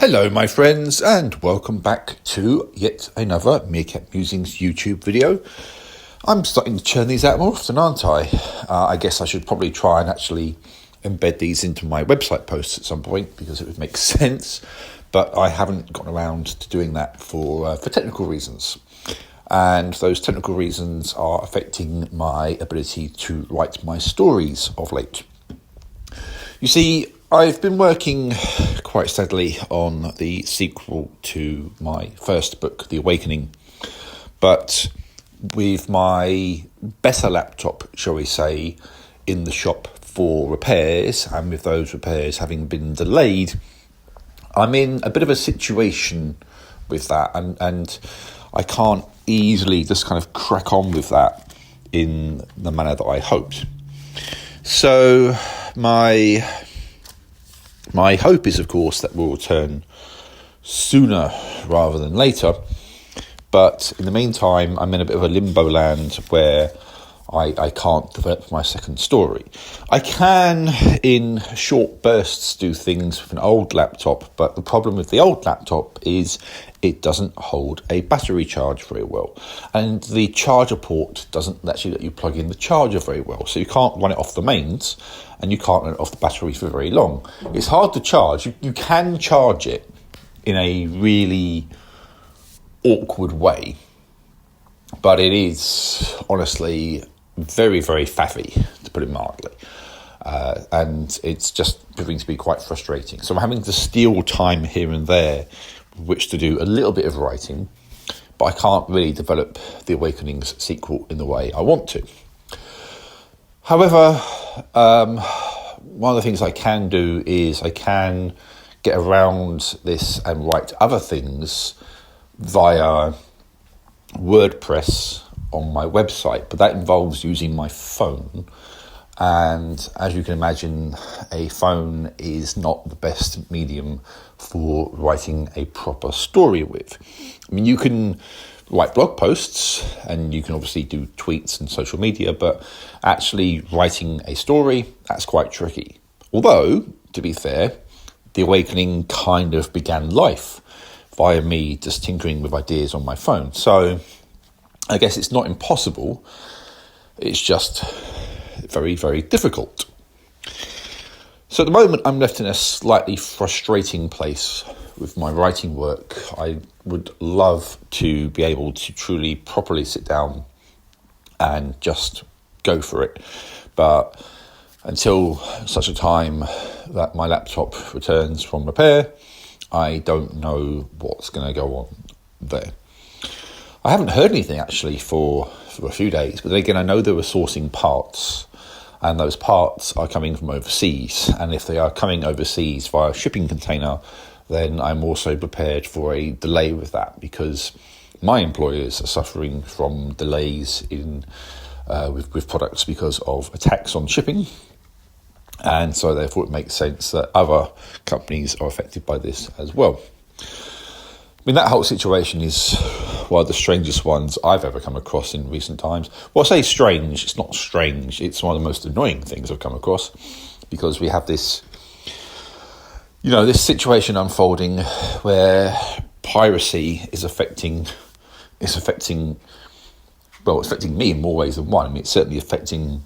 Hello my friends, and welcome back to yet another Meerkat Musings YouTube video. I'm starting to churn these out more often, aren't I? I guess I should probably try and actually embed these into my website posts at some point because it would make sense, but I haven't gotten around to doing that for technical reasons. And those technical reasons are affecting my ability to write my stories of late. You see, I've been working quite steadily on the sequel to my first book, The Awakening, but with my better laptop, shall we say, in the shop for repairs, and with those repairs having been delayed, I'm in a bit of a situation with that, and I can't easily just kind of crack on with that in the manner that I hoped. So my hope is, of course, that we'll return sooner rather than later. But in the meantime, I'm in a bit of a limbo land where I can't develop my second story. I can, in short bursts, do things with an old laptop, but the problem with the old laptop is it doesn't hold a battery charge very well. And the charger port doesn't actually let you plug in the charger very well. So you can't run it off the mains, and you can't run it off the battery for very long. It's hard to charge. You can charge it in a really awkward way, but it is honestly very, very faffy, to put it mildly. And it's just proving to be quite frustrating. So I'm having to steal time here and there which to do a little bit of writing, but I can't really develop the Awakenings sequel in the way I want to. However, one of the things I can do is I can get around this and write other things via WordPress on my website, but that involves using my phone. And as you can imagine, a phone is not the best medium for writing a proper story with. I mean, you can write blog posts and you can obviously do tweets and social media, but actually writing a story, that's quite tricky. Although, to be fair, The Awakening kind of began life via me just tinkering with ideas on my phone. So I guess it's not impossible, it's just very, very difficult. So at the moment, I'm left in a slightly frustrating place with my writing work. I would love to be able to truly, properly sit down and just go for it. But until such a time that my laptop returns from repair, I don't know what's going to go on there. I haven't heard anything actually for a few days, but then again, I know they were sourcing parts, and those parts are coming from overseas. And if they are coming overseas via a shipping container, then I'm also prepared for a delay with that, because my employers are suffering from delays in with products because of attacks on shipping. And so therefore it makes sense that other companies are affected by this as well. I mean, that whole situation is one of the strangest ones I've ever come across in recent times. Well, I say strange, it's not strange, it's one of the most annoying things I've come across, because we have this, this situation unfolding where piracy is affecting me in more ways than one. I mean, it's certainly affecting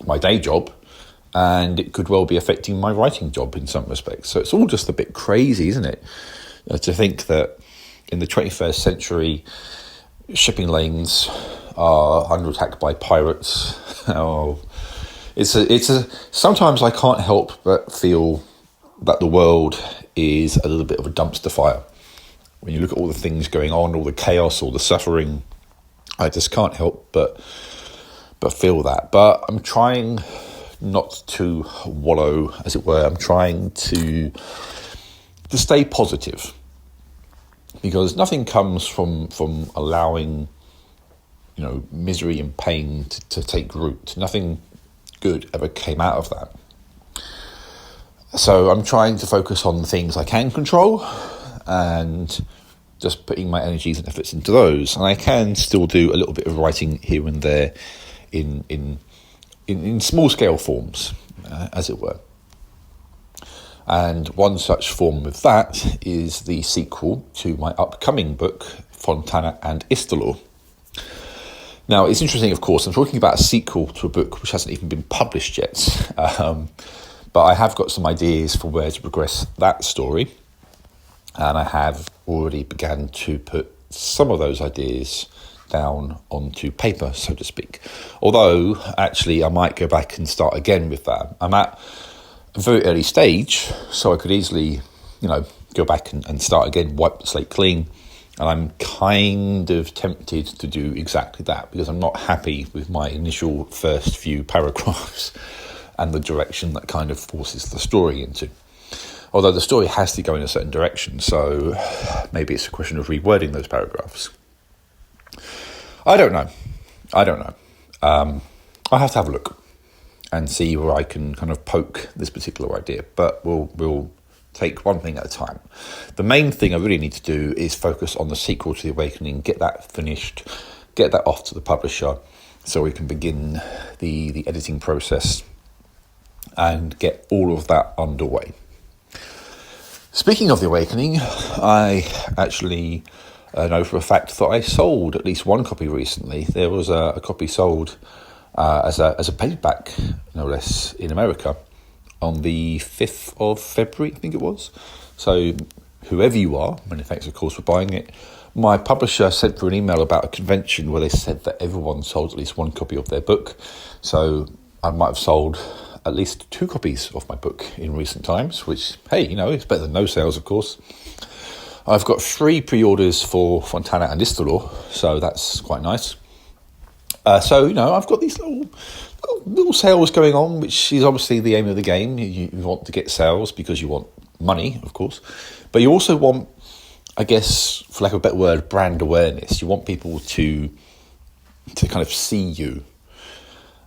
my day job, and it could well be affecting my writing job in some respects. So it's all just a bit crazy, isn't it? To think that in the 21st century, shipping lanes are under attack by pirates. Sometimes I can't help but feel that the world is a little bit of a dumpster fire. When you look at all the things going on, all the chaos, all the suffering, I just can't help but feel that. But I'm trying not to wallow, as it were. I'm trying to stay positive, because nothing comes from allowing misery and pain to take root. Nothing good ever came out of that. So I'm trying to focus on the things I can control and just putting my energies and efforts into those. And I can still do a little bit of writing here and there in small scale forms, as it were. And one such form of that is the sequel to my upcoming book, Fontana and Istalor. Now, it's interesting, of course, I'm talking about a sequel to a book which hasn't even been published yet. But I have got some ideas for where to progress that story. And I have already begun to put some of those ideas down onto paper, so to speak. Although, actually, I might go back and start again with that. I'm at a very early stage, so I could easily, go back and start again, wipe the slate clean. And I'm kind of tempted to do exactly that because I'm not happy with my initial first few paragraphs and the direction that kind of forces the story into. Although the story has to go in a certain direction, so maybe it's a question of rewording those paragraphs. I don't know. I'll have to have a look and see where I can kind of poke this particular idea, but we'll take one thing at a time. The main thing I really need to do is focus on the sequel to The Awakening, get that finished, get that off to the publisher so we can begin the editing process and get all of that underway. Speaking of The Awakening, I actually know for a fact that I sold at least one copy recently. There was a copy sold as a paperback, no less, in America on the 5th of February, I think it was. So whoever you are, many thanks, of course, for buying it. My publisher sent through an email about a convention where they said that everyone sold at least one copy of their book. So I might have sold at least 2 copies of my book in recent times, which, hey, it's better than no sales, of course. I've got 3 pre-orders for Fontana and Istalor, so that's quite nice. So I've got these little sales going on, which is obviously the aim of the game. You want to get sales because you want money, of course, but you also want, I guess, for lack of a better word, brand awareness. You want people to kind of see you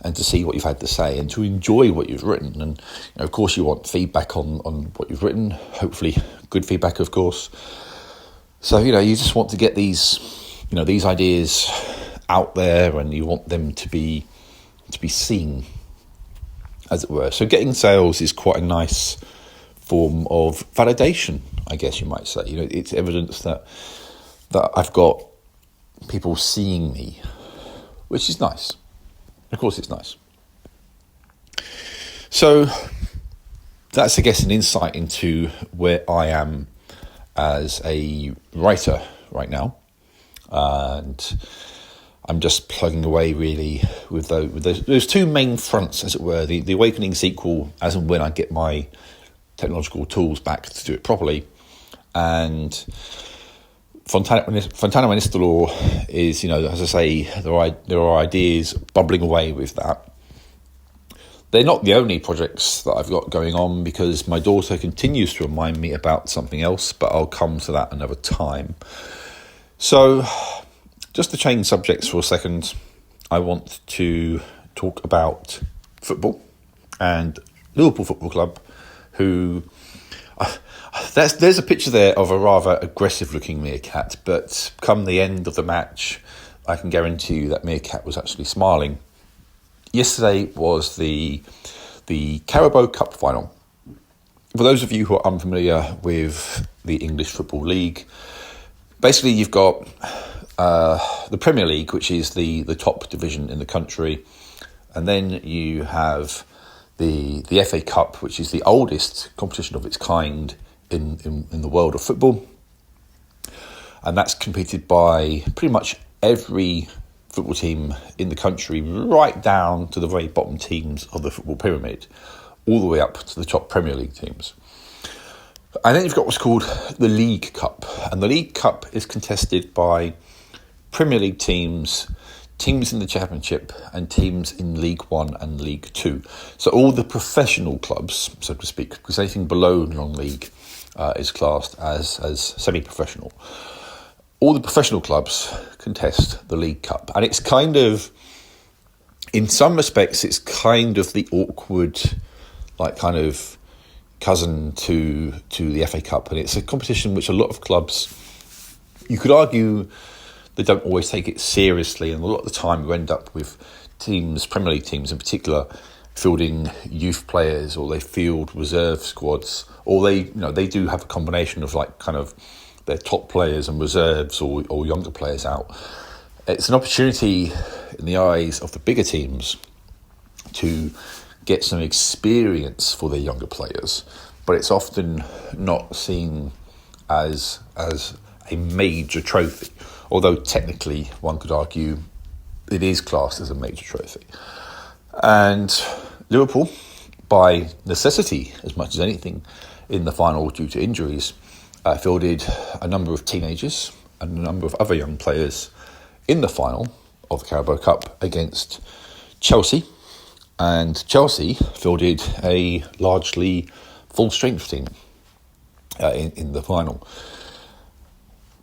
and to see what you've had to say and to enjoy what you've written. And of course, you want feedback on what you've written. Hopefully, good feedback, of course. So you just want to get these ideas out there, and you want them to be seen, as it were. So getting sales is quite a nice form of validation, I guess you might say. It's evidence that I've got people seeing me, which is nice. Of course, it's nice. So that's, I guess, an insight into where I am as a writer right now, and I'm just plugging away really with those 2 main fronts, as it were. The Awakening sequel, as and when I get my technological tools back to do it properly, and Fontana and Istalor is, as I say, there are ideas bubbling away with that. They're not the only projects that I've got going on, because my daughter continues to remind me about something else, but I'll come to that another time. So, just to change subjects for a second, I want to talk about football and Liverpool Football Club, who... There's a picture there of a rather aggressive-looking meerkat, but come the end of the match, I can guarantee you that meerkat was actually smiling. Yesterday was the Carabao Cup final. For those of you who are unfamiliar with the English Football League, basically you've got the Premier League, which is the top division in the country, and then you have the FA Cup, which is the oldest competition of its kind in the world of football, and that's competed by pretty much every football team in the country, right down to the very bottom teams of the football pyramid, all the way up to the top Premier League teams. And then you've got what's called the League Cup, and the League Cup is contested by Premier League teams in the Championship, and teams in League One and League Two. So all the professional clubs, so to speak, because anything below non-league is classed as semi-professional. All the professional clubs contest the League Cup, and it's kind of, in some respects, it's kind of the awkward, kind of cousin to the FA Cup, and it's a competition which a lot of clubs, you could argue, they don't always take it seriously, and a lot of the time you end up with teams, Premier League teams in particular, fielding youth players, or they field reserve squads, or they do have a combination of like kind of their top players and reserves or younger players out. It's an opportunity in the eyes of the bigger teams to get some experience for their younger players, but it's often not seen as a major trophy, although technically one could argue it is classed as a major trophy. And Liverpool, by necessity as much as anything in the final due to injuries, fielded a number of teenagers and a number of other young players in the final of the Carabao Cup against Chelsea. And Chelsea fielded a largely full-strength team in the final.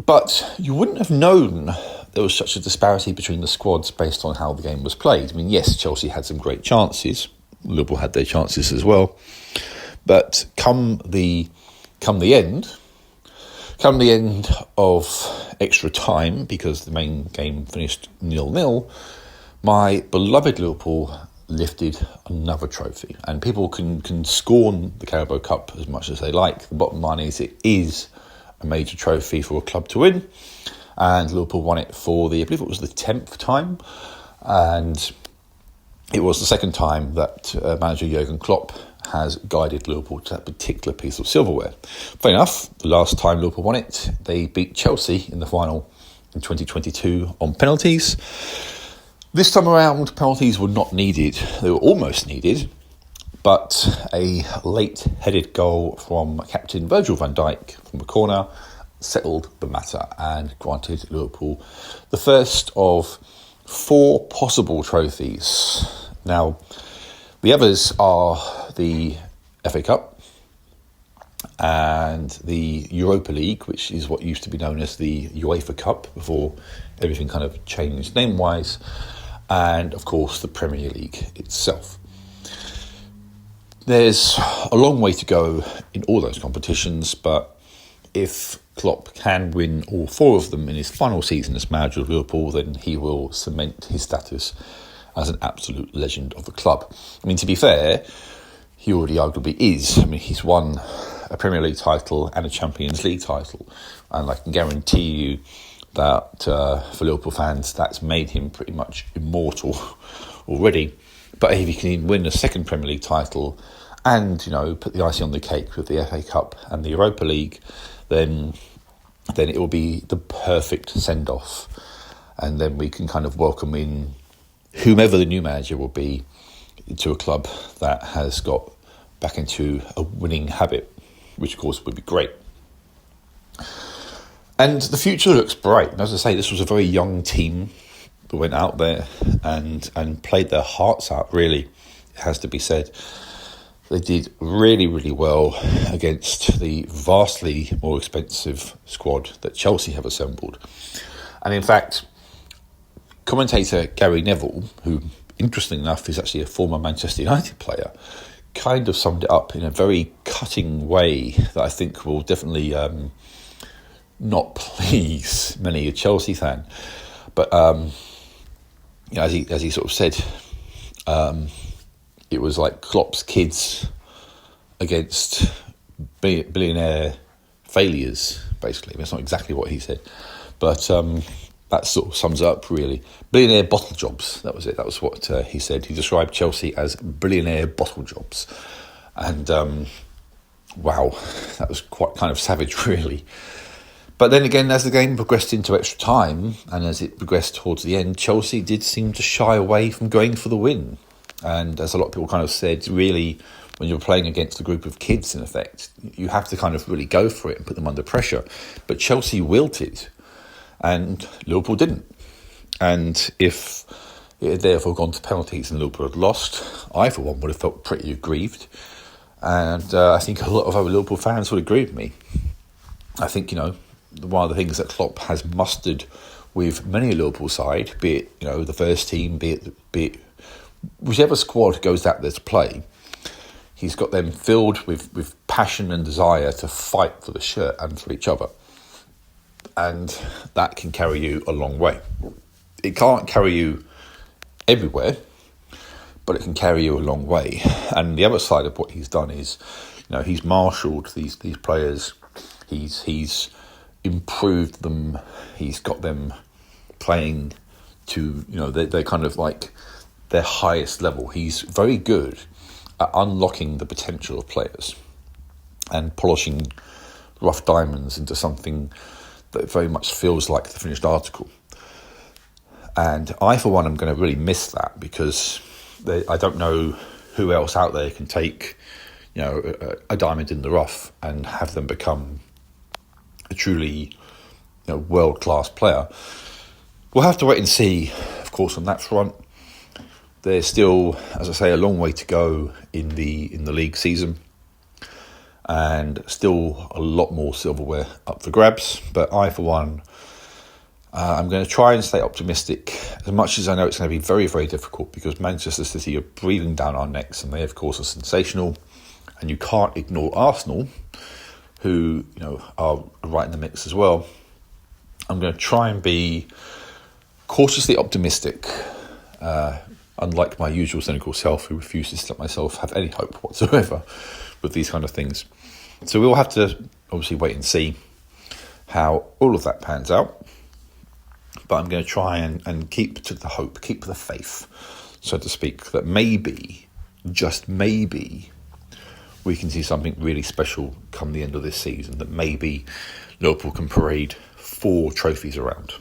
But you wouldn't have known there was such a disparity between the squads based on how the game was played. I mean, yes, Chelsea had some great chances. Liverpool had their chances as well. But come the end of extra time, because the main game finished 0-0, my beloved Liverpool lifted another trophy. And people can scorn the Carabao Cup as much as they like. The bottom line is it is a major trophy for a club to win. And Liverpool won it for I believe it was the 10th time. And it was the second time that manager Jurgen Klopp has guided Liverpool to that particular piece of silverware. Fair enough, the last time Liverpool won it, they beat Chelsea in the final in 2022 on penalties. This time around, penalties were not needed. They were almost needed, but a late-headed goal from captain Virgil van Dijk from a corner settled the matter and granted Liverpool the first of 4 possible trophies. Now, the others are the FA Cup and the Europa League, which is what used to be known as the UEFA Cup before everything kind of changed name-wise, and, of course, the Premier League itself. There's a long way to go in all those competitions, but if Klopp can win all 4 of them in his final season as manager of Liverpool, then he will cement his status as an absolute legend of the club. I mean, to be fair, he already arguably is. I mean, he's won a Premier League title and a Champions League title, and I can guarantee you that for Liverpool fans, that's made him pretty much immortal already. But if he can win a second Premier League title and, put the icing on the cake with the FA Cup and the Europa League, then it will be the perfect send-off. And then we can kind of welcome in whomever the new manager will be to a club that has got back into a winning habit, which of course would be great. And the future looks bright. And as I say, this was a very young team that went out there and played their hearts out, really, it has to be said. They did really, really well against the vastly more expensive squad that Chelsea have assembled. And in fact, commentator Gary Neville, who interestingly enough is actually a former Manchester United player, kind of summed it up in a very cutting way that I think will definitely not please many a Chelsea fan. But as he sort of said, it was like Klopp's kids against billionaire failures, basically. That's not exactly what he said, but that sort of sums it up, really. Billionaire bottle jobs, that was it. That was what he said. He described Chelsea as billionaire bottle jobs. And, wow, that was quite kind of savage, really. But then again, as the game progressed into extra time, and as it progressed towards the end, Chelsea did seem to shy away from going for the win. And as a lot of people kind of said, really, when you're playing against a group of kids, in effect, you have to kind of really go for it and put them under pressure. But Chelsea wilted, and Liverpool didn't. And if it had therefore gone to penalties and Liverpool had lost, I, for one, would have felt pretty aggrieved. And I think a lot of other Liverpool fans would agree with me. I think, one of the things that Klopp has mustered with many a Liverpool side, be it, the first team, be it whichever squad goes out there to play, he's got them filled with passion and desire to fight for the shirt and for each other. And that can carry you a long way. It can't carry you everywhere, but it can carry you a long way. And the other side of what he's done is, he's marshalled these players. He's improved them. He's got them playing to, they're kind of like their highest level. He's very good at unlocking the potential of players and polishing rough diamonds into something that very much feels like the finished article. And I, for one, am going to really miss that, because I don't know who else out there can take, a diamond in the rough and have them become a truly, world-class player. We'll have to wait and see, of course, on that front. There's still, as I say, a long way to go in the league season, and still a lot more silverware up for grabs. But I, for one, I'm going to try and stay optimistic, as much as I know it's going to be very, very difficult, because Manchester City are breathing down our necks, and they, of course, are sensational. And you can't ignore Arsenal, who are right in the mix as well. I'm going to try and be cautiously optimistic, unlike my usual cynical self, who refuses to let myself have any hope whatsoever with these kind of things. So we'll have to obviously wait and see how all of that pans out. But I'm going to try and keep to the hope, keep the faith, so to speak, that maybe, just maybe, we can see something really special come the end of this season, that maybe Liverpool can parade 4 trophies around.